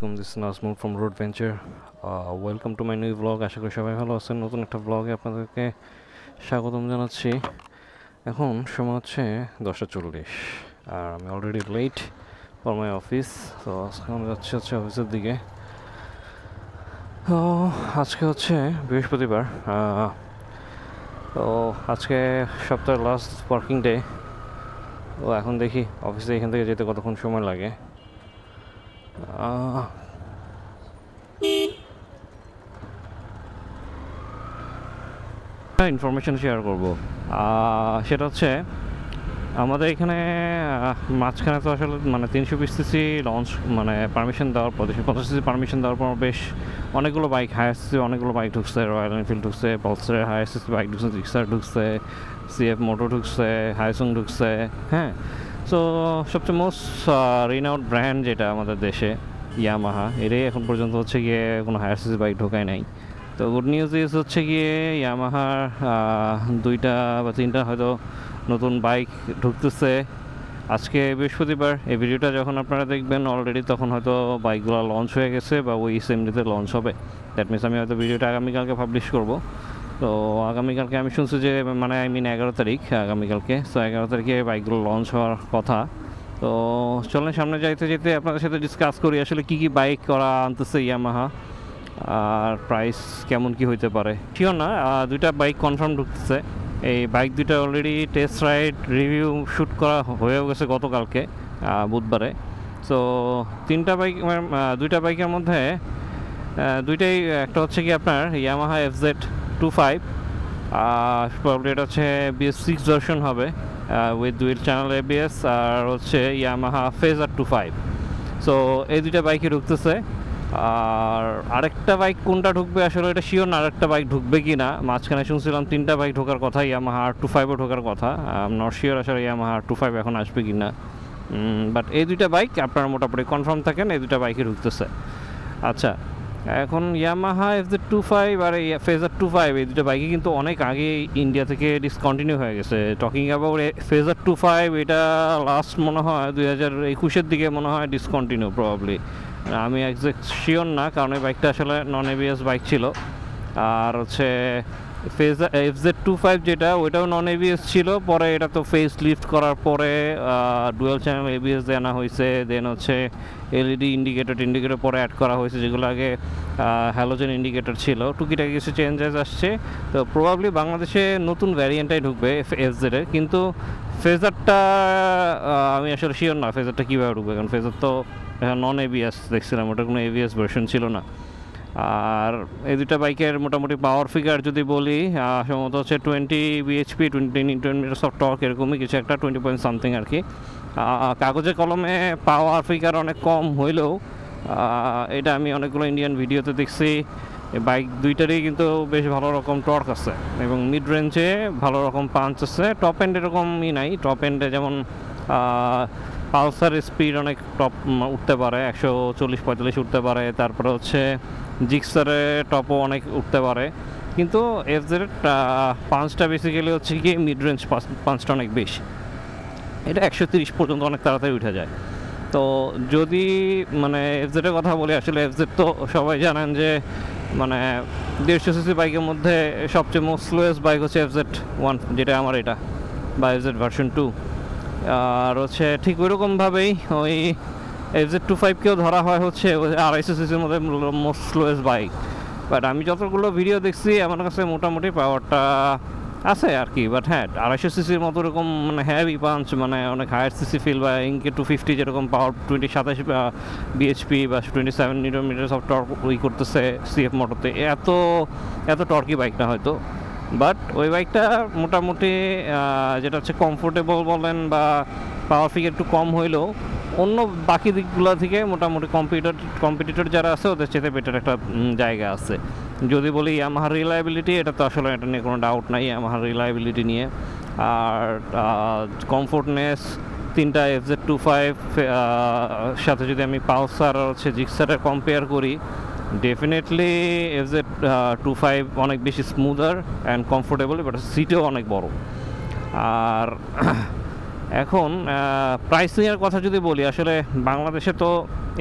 আলাইকুম, this is Nazmul from Road Venture. Welcome to my new blog. আশা করি সবাই ভালো আছেন। নতুন একটা ব্লগে আপনাদেরকে স্বাগতম জানাচ্ছি। এখন সময় হচ্ছে 10:40 আর আমি already late for my office. তো আজকে আমি যাচ্ছি অফিসের দিকে। তো আজকে হচ্ছে বৃহস্পতিবার। তো আজকে সপ্তাহের লাস্ট ওয়ার্কিং ডে। তো এখন দেখি অফিসে এখান থেকে যেতে কতক্ষণ সময় লাগে। ইনফরমেশন শেয়ার করব, সেটা হচ্ছে আমাদের এখানে মাঝখানে তো আসলে মানে 320 সিসি লঞ্চ মানে পারমিশন দেওয়ার পর 250 সিসি পারমিশন দেওয়ার পর বেশ অনেকগুলো বাইক হায়ার সিসি অনেকগুলো বাইক ঢুকছে। রয়্যাল এনফিল্ড ঢুকছে, পালসারের হায়ার সিসি বাইক ঢুকছে, জিক্সার ঢুকছে, সিএফ মোটো ঢুকছে, হাইসুং ঢুকছে। হ্যাঁ, সো সবচেয়ে মোস্ট রিনাউড ব্র্যান্ড যেটা আমাদের দেশে ইয়ামাহা, এটাই এখন পর্যন্ত হচ্ছে গিয়ে কোনো হায়ার সিসি বাইক ঢোকায় নাই। তো গুড নিউজ ইজ হচ্ছে গিয়ে ইয়ামাহার 2টা বা 3টা হয়তো নতুন বাইক ঢুকতেছে। আজকে বৃহস্পতিবার, এই ভিডিওটা যখন আপনারা দেখবেন অলরেডি তখন হয়তো বাইকগুলো লঞ্চ হয়ে গেছে বা ওই সেম ডেতে লঞ্চ হবে। দ্যাট মিনস আমি হয়তো ভিডিওটা আগামীকালকে পাবলিশ করব। তো আগামীকালকে আমি শুনছি যে মানে 11 তারিখ আগামীকালকে। সো 11 তারিখে বাইকগুলো লঞ্চ হওয়ার কথা। তো চলেন সামনে যাইতে যেতে আপনাদের সাথে ডিসকাস করি আসলে কী কী বাইক করা আনতেছে ইয়ামাহা আর প্রাইস কেমন কি হইতে পারে। শিওর না, 2টা বাইক কনফার্ম ঢুকতেছে। এই বাইক 2টা already test ride review shoot করা হয়েও গেছে গতকালকে বুধবারে। সো 2টা বাইকের মধ্যে দুইটাই, একটা হচ্ছে কি আপনার ইয়ামাহা FZ25, প্রবলি এটা হচ্ছে BS6 ভার্সন হবে উইথ ডুয়েল চ্যানেল ABS, আর হচ্ছে ইয়ামাহা ফেজার 25। সো এই 2টা বাইকই ঢুকতেছে। আর আরেকটা বাইক কোনটা ঢুকবে আসলে এটা শিওর না, আরেকটা বাইক ঢুকবে কি না। মাঝখানে শুনছিলাম 3টা বাইক ঢোকার কথা, ইয়ামাহা R25ও ঢোকার কথা। নট শিওর আসলে ইয়ামাহা R25 এখন আসবে কি না। বাট এই 2টা বাইক আপনারা মোটামুটি কনফার্ম থাকেন, এই 2টা বাইকই ঢুকতেছে। আচ্ছা, এখন ইয়ামাহা FZ25 আর এই ফেজার 25 এই 2টা বাইকই কিন্তু অনেক আগে ইন্ডিয়া থেকে ডিসকন্টিনিউ হয়ে গেছে। টকিং অ্যাবাউট ফেজার 25, এটা লাস্ট মনে হয় 2021-এর দিকে মনে হয় ডিসকন্টিনিউ প্রবাবলি। আমি এক্সাক্ট শিওর না, কারণ এই বাইকটা আসলে নন ABS বাইক ছিল। আর হচ্ছে ফেজার FZ25 যেটা, ওইটাও নন ABS ছিল। পরে এটা তো ফেস লিফট করার পরে ডুয়াল চ্যানেল ABS দিয়ে আনা হয়েছে। দেন হচ্ছে LED ইন্ডিকেটর পরে অ্যাড করা হয়েছে, যেগুলো আগে হ্যালোজেন ইন্ডিকেটর ছিল। টুকিটাকি কিছু চেঞ্জেস আসছে। তো প্রবাবলি বাংলাদেশে নতুন ভ্যারিয়েন্টটাই ঢুকবে FZ এর, কিন্তু ফেজারটা আমি আসলে শিওর না ফেজারটা কীভাবে ঢুকবে, কারণ ফেজার তো নন ABS দেখছিলাম, ওটা কোনো ABS ভার্সন ছিল না। আর এই 2টা বাইকের মোটামুটি পাওয়ার ফিগার যদি বলি, সম্ভবত হচ্ছে 20 bhp 20 newton metre of torque, এরকমই কিছু একটা 20 পয়েন্ট সামথিং আর কি। কাগজে কলমে পাওয়ার ফিগার অনেক কম হইলেও এটা আমি অনেকগুলো ইন্ডিয়ান ভিডিওতে দেখছি। বাইক 2টারই কিন্তু বেশ ভালো রকম টর্ক আছে এবং মিড রেঞ্জে ভালো রকম পাঞ্চ আছে। টপ এন্ড এরকমই নাই, টপ এন্ডে যেমন পালসার স্পিড অনেক টপ উঠতে পারে, 140-145 উঠতে পারে। তারপরে হচ্ছে জিক্সারে টপও অনেক উঠতে পারে, কিন্তু FZ-এর পাঞ্চটা বেসিক্যালি হচ্ছে কি মিড রেঞ্জ পাঞ্চটা অনেক বেশি। এটা 130 পর্যন্ত অনেক তাড়াতাড়ি উঠে যায়। তো যদি মানে FZ-এর কথা বলি, আসলে FZ তো সবাই জানেন যে মানে 150 সিসি বাইকের মধ্যে সবচেয়ে মোস্ট স্লোয়েস্ট বাইক হচ্ছে FZ1, যেটা আমার এটা, বা FZ ভার্সন 2। আর হচ্ছে ঠিক ওইরকমভাবেই ওই FZ25কেও ধরা হয় হচ্ছে 250 সিসির মধ্যে মোস্ট স্লোয়েস্ট বাইক। বাট আমি যতগুলো ভিডিও দেখছি আমার কাছে মোটামুটি পাওয়ারটা আছে আর কি। বাট হ্যাঁ, 250 সিসির মতো এরকম মানে হ্যাভি পাঞ্চ, মানে অনেক হায়ার সিসি ফিল, বা ইনকে 250 যেরকম পাওয়ার 27 bhp বা 27 নিউটন মিটার অফ টর্ক ওই করতেছে CF মোটরতে, এত টর্কি বাইক না হয়তো। বাট ওই বাইকটা মোটামুটি যেটা হচ্ছে কমফোর্টেবল বলেন বা পাওয়ার ফিগার একটু কম হইলেও অন্য বাকি দিকগুলো থেকে মোটামুটি কম্পিটিটর যারা আছে ওদের চেয়ে বেটার একটা জায়গা আছে। যদি বলি ইয়ামাহার রিলায়েবিলিটি, এটা তো আসলে এটা নিয়ে কোনো ডাউট নাই ইয়ামাহার রিলায়েবিলিটি নিয়ে। আর কমফোর্টনেস 3টা FZ25 সাথে যদি আমি পালসার হচ্ছে জিক্সারের কম্পেয়ার করি, ডেফিনেটলি FZ25 অনেক বেশি স্মুদার অ্যান্ড কমফোর্টেবল, বাট সিটও অনেক বড়। আর এখন প্রাইসিংয়ের কথা যদি বলি, আসলে বাংলাদেশে তো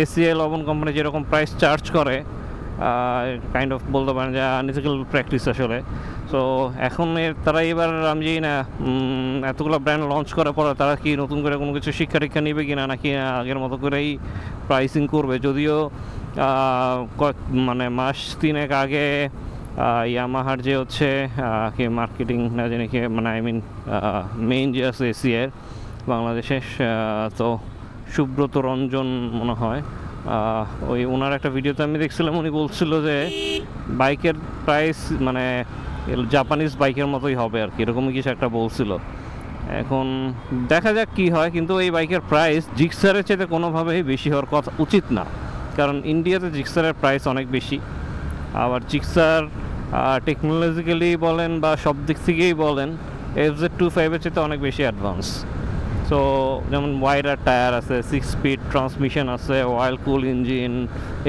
এসিএল লবণ কোম্পানি যেরকম প্রাইস চার্জ করে, কাইন্ড অফ বলতে পারেন যে আনইথিক্যাল প্র্যাকটিস আসলে। সো এখন তারা এবার আমি জানি না এতগুলো ব্র্যান্ড লঞ্চ করার পরে তারা কি নতুন করে কোনো কিছু শিক্ষা টিক্ষা নেবে কিনা, নাকি আগের মতো করেই প্রাইসিং করবে। যদিও মানে মাস 3 আগে ইয়ামাহার যে হচ্ছে কি মার্কেটিং না জানি কি, মানে আই মিন মেইন যে আছে এসিএর বাংলাদেশে, তো সুব্রত রঞ্জন মনে হয়, ওই ওনার একটা ভিডিওতে আমি দেখছিলাম, উনি বলছিল যে বাইকের প্রাইস মানে জাপানিজ বাইকের মতোই হবে আর কি, এরকমই কিছু একটা বলছিল। এখন দেখা যাক কি হয়, কিন্তু এই বাইকের প্রাইস জিক্সারের চেয়ে কোনোভাবেই বেশি হওয়ার কথা উচিত না, কারণ ইন্ডিয়াতে জিক্সারের প্রাইস অনেক বেশি। আবার জিক্সার টেকনোলজিক্যালি বলেন বা সব দিক থেকেই বলেন FZ25 চেয়ে অনেক বেশি অ্যাডভান্স। সো যেমন ওয়াইডার টায়ার আছে, 6 স্পিড ট্রান্সমিশন আছে, অয়েল কুল ইঞ্জিন,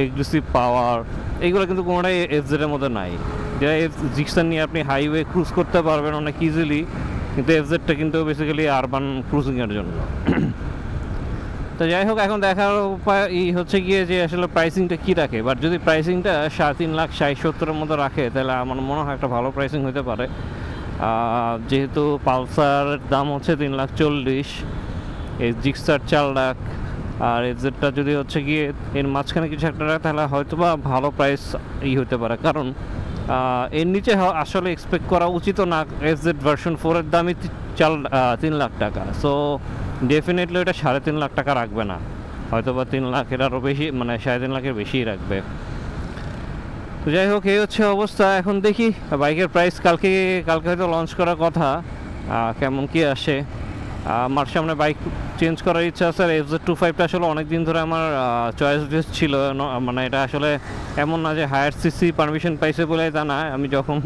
এগ্রেসিভ পাওয়ার, এইগুলো কিন্তু কোনোটাই FZ এর মধ্যে নাই। যেটা জিক্সার নিয়ে আপনি হাইওয়ে ক্রুজ করতে পারবেন অনেক ইজিলি, কিন্তু FZ-টা কিন্তু বেসিক্যালি আরবান ক্রুজিংয়ের জন্য। তো যাই হোক, এখন দেখার উপায় হচ্ছে গিয়ে যে আসলে প্রাইসিংটা কী রাখে। বাট যদি প্রাইসিংটা 3,60,70-এর মতো রাখে, তাহলে আমার মনে হয় একটা ভালো প্রাইসিং হতে পারে। যেহেতু পালসারের দাম হচ্ছে 3,40,000, এই জিক্সার 4 লাখ, আর FZ-টা যদি হচ্ছে গিয়ে এর মাঝখানে কিছু একটা রাখে, তাহলে হয়তো বা ভালো প্রাইস হতে পারে। কারণ এর নিচে আসলে এক্সপেক্ট করা উচিত না। FZ ভার্সন 4-এর দামই 3 লাখ টাকা। সো ডেফিনেটলি ওটা 3.5 লাখ টাকা রাখবে না, হয়তো বা 3 লাখের আরও বেশি, মানে 3.5 লাখের বেশিই রাখবে। তো যাই হোক, এই হচ্ছে অবস্থা। এখন দেখি বাইকের প্রাইস কালকে হয়তো লঞ্চ করার কথা, কেমন কি আসে। আমার সামনে বাইক চেঞ্জ করার ইচ্ছা আছে। আর FZ25টা আসলে অনেক দিন ধরে আমার চয়েস লিস্ট ছিল। মানে এটা আসলে এমন না যে হায়ার সিসি পারমিশন পাইছে বলে তা না। আমি যখন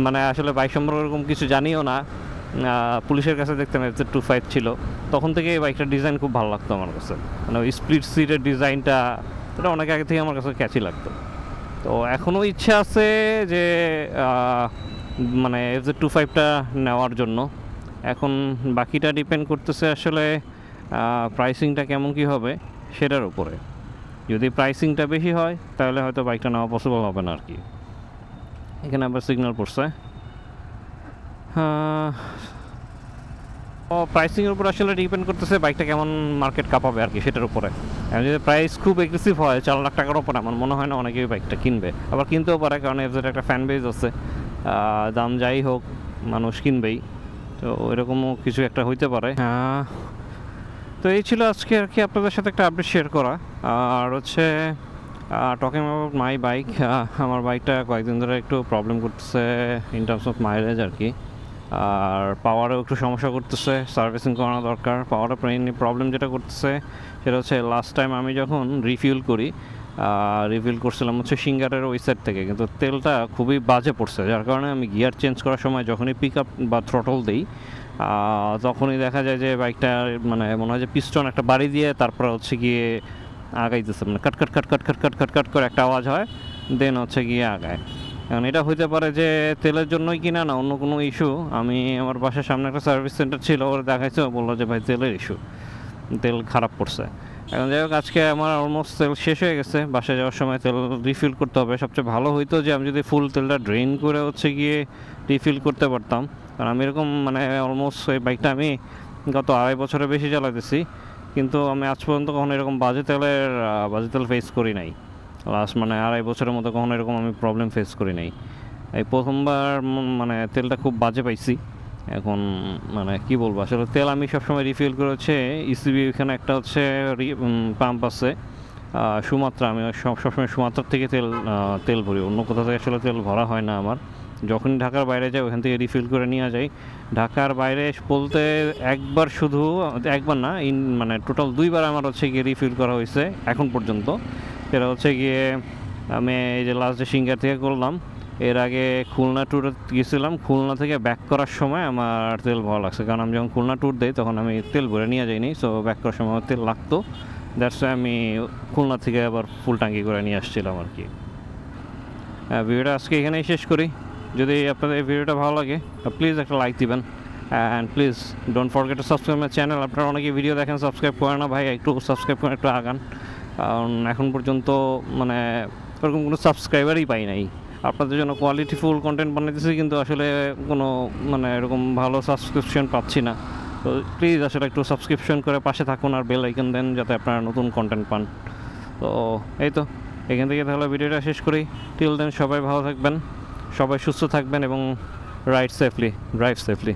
মানে আসলে বাইক সম্পর্কে এরকম কিছু জানিও না, পুলিশের কাছে দেখতাম FZ25 ছিল, তখন থেকে এই বাইকটার ডিজাইন খুব ভালো লাগতো আমার কাছে। মানে ওই স্প্লিট সিটের ডিজাইনটা, এটা অনেক আগে থেকে আমার কাছে ক্যাচি লাগতো। তো এখনও ইচ্ছা আছে যে মানে FZ25টা নেওয়ার জন্য। এখন বাকিটা ডিপেন্ড করতেছে আসলে প্রাইসিংটা কেমন কী হবে সেটার উপরে। যদি প্রাইসিংটা বেশি হয় তাহলে হয়তো বাইকটা নেওয়া পসিবল হবে না আর কি। এখানে আবার সিগন্যাল পড়ছে। প্রাইসিংয়ের উপর আসলে ডিপেন্ড করতেছে বাইকটা কেমন মার্কেট কাঁপাবে আর কি, সেটার উপরে। এখন যদি প্রাইস খুব এগ্রেসিভ হয় 4 লাখ টাকার ওপর, আমার মনে হয় না অনেকেই বাইকটা কিনবে। আবার কিনতেও পারে, কারণ FZ একটা ফ্যান বেজ আছে, দাম যাই হোক মানুষ কিনবেই। তো এরকমও কিছু একটা হইতে পারে। তো এই ছিল আজকে আর কি আপনাদের সাথে একটা আপডেট শেয়ার করা। আর হচ্ছে টকিং অ্যাবাউট মাই বাইক, আমার বাইকটা কয়েকদিন ধরে একটু প্রবলেম করতেছে ইন টার্মস অফ মাইলেজ আর কি। আর পাওয়ারেও একটু সমস্যা করতেছে, সার্ভিসিং করানো দরকার। পাওয়ারের প্রবলেম যেটা করতেছে সেটা হচ্ছে লাস্ট টাইম আমি যখন রিফিল করছিলাম হচ্ছে সিঙ্গারের ওই সাইড থেকে, কিন্তু তেলটা খুবই বাজে পড়ছে, যার কারণে আমি গিয়ার চেঞ্জ করার সময় যখনই পিক আপ বা থ্রটল দিই তখনই দেখা যায় যে বাইকটা মানে মনে হয় যে পিস্টন একটা বাড়ি দিয়ে তারপর হচ্ছে গিয়ে আগাইতেছে, মানে কাট কাট কাট কাট কাট কাট কাট কাট করে একটা আওয়াজ হয়, দেন হচ্ছে গিয়ে আগায়। এখন এটা হইতে পারে যে তেলের জন্যই কিনা না অন্য কোনো ইস্যু। আমি আমার বাসার সামনে একটা সার্ভিস সেন্টার ছিল, ওরা দেখাইছে, বললো যে ভাই তেলের ইস্যু, তেল খারাপ পড়ছে। এখন যাই হোক, আজকে আমার অলমোস্ট তেল শেষ হয়ে গেছে, বাসায় যাওয়ার সময় তেল রিফিল করতে হবে। সবচেয়ে ভালো হইতো যে আমি যদি ফুল তেলটা ড্রেন করে হচ্ছে গিয়ে রিফিল করতে পারতাম, কারণ আমি এরকম মানে অলমোস্ট এই বাইকটা আমি গত 2.5 বছরের বেশি চালাতেছি, কিন্তু আমি আজ পর্যন্ত কখনো এরকম বাজে তেল ফেস করি নাই। লাস্ট মানে 2.5 বছরের মতো কখনো এরকম আমি প্রবলেম ফেস করি নাই। এই প্রথমবার মানে তেলটা খুব বাজে পাইছি। এখন মানে কি বলবো, আসলে তেল আমি সবসময় রিফিল করে হচ্ছে ইসিবি, এখানে একটা হচ্ছে পাম্প আছে সুমাত্রা, আমি সবসময় সুমাত্রার থেকে তেল ভরি, অন্য কোথাও থেকে আসলে তেল ভরা হয় না আমার। যখন ঢাকার বাইরে যাই ওখান থেকে রিফিল করে নিয়ে যাই। ঢাকার বাইরে বলতে একবার না, মানে টোটাল 2বার আমার হচ্ছে গিয়ে রিফিল করা হয়েছে এখন পর্যন্ত। সেটা হচ্ছে গিয়ে আমি এই যে লাস্ট যে সিঙ্গার থেকে করলাম, এর আগে খুলনা ট্যুরে গেছিলাম, খুলনা থেকে ব্যাক করার সময় আমার তেল ভরা লাগছে, কারণ আমি যখন খুলনা ট্যুর দিই তখন আমি তেল ভরে নিয়ে যাইনি, সো ব্যাক করার সময় তেল লাগতো, দ্যাটস ওয়াই আমি খুলনা থেকে আবার ফুল ট্যাঙ্কি করে নিয়ে আসছিলাম আর কি। ভিডিওটা আজকে এখানেই শেষ করি। যদি আপনাদের এই ভিডিওটা ভালো লাগে প্লিজ একটা লাইক দিবেন, and please don't forget to subscribe my channel. আপনারা অনেকে ভিডিও দেখেন, সাবস্ক্রাইব করে না ভাই, একটু সাবস্ক্রাইব করে একটু আগান, কারণ এখন পর্যন্ত মানে ওরকম কোনো সাবস্ক্রাইবারই পাই নাই। আপনাদের জন্য কোয়ালিটিফুল কন্টেন্ট বানাইতেছি, কিন্তু আসলে কোনো মানে এরকম ভালো সাবস্ক্রিপশন পাচ্ছি না। তো প্লিজ আসলে একটু সাবস্ক্রিপশন করে পাশে থাকুন আর বেল আইকন দেন, যাতে আপনারা নতুন কন্টেন্ট পান। তো এই তো, এখান থেকে তাহলে ভিডিওটা শেষ করি। টিল দেন সবাই ভালো থাকবেন, সবাই সুস্থ থাকবেন এবং রাইড সেফলি, ড্রাইভ সেফলি।